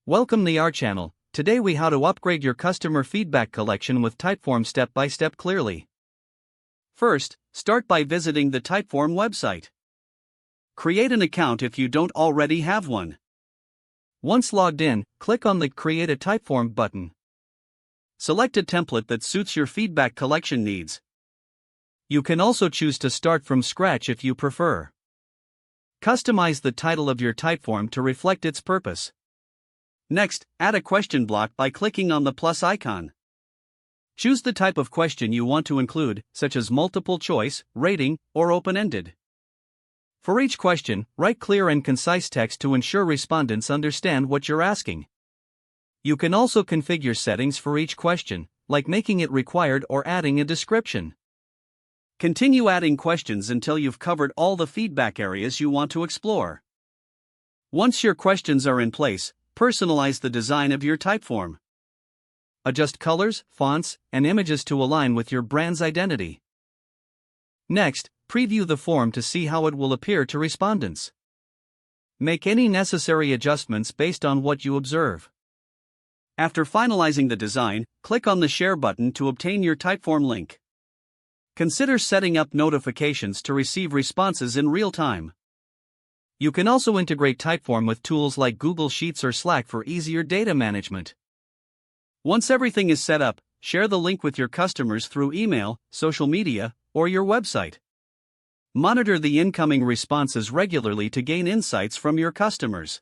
Welcome to our channel. Today we how to upgrade your customer feedback collection with Typeform step by step clearly. First, start by visiting the Typeform website. Create an account if you don't already have one. Once logged in, click on the Create a Typeform button. Select a template that suits your feedback collection needs. You can also choose to start from scratch if you prefer. Customize the title of your Typeform to reflect its purpose. Next, add a question block by clicking on the plus icon. Choose the type of question you want to include, such as multiple choice, rating, or open-ended. For each question, write clear and concise text to ensure respondents understand what you're asking. You can also configure settings for each question, like making it required or adding a description. Continue adding questions until you've covered all the feedback areas you want to explore. Once your questions are in place, personalize the design of your Typeform. Adjust colors, fonts, and images to align with your brand's identity. Next, preview the form to see how it will appear to respondents. Make any necessary adjustments based on what you observe. After finalizing the design, click on the Share button to obtain your Typeform link. Consider setting up notifications to receive responses in real time. You can also integrate Typeform with tools like Google Sheets or Slack for easier data management. Once everything is set up, share the link with your customers through email, social media, or your website. Monitor the incoming responses regularly to gain insights from your customers.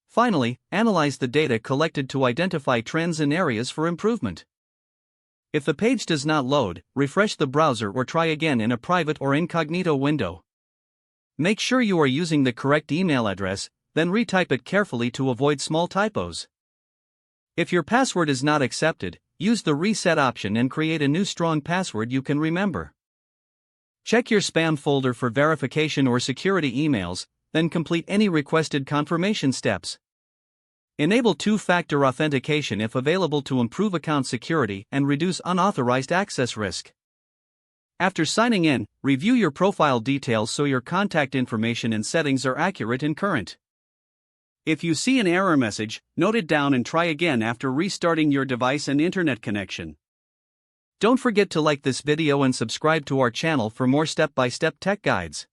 Finally, analyze the data collected to identify trends and areas for improvement. If the page does not load, refresh the browser or try again in a private or incognito window. Make sure you are using the correct email address, then retype it carefully to avoid small typos. If your password is not accepted, use the reset option and create a new strong password you can remember. Check your spam folder for verification or security emails, then complete any requested confirmation steps. Enable two-factor authentication if available to improve account security and reduce unauthorized access risk. After signing in, review your profile details so your contact information and settings are accurate and current. If you see an error message, note it down and try again after restarting your device and internet connection. Don't forget to like this video and subscribe to our channel for more step-by-step tech guides.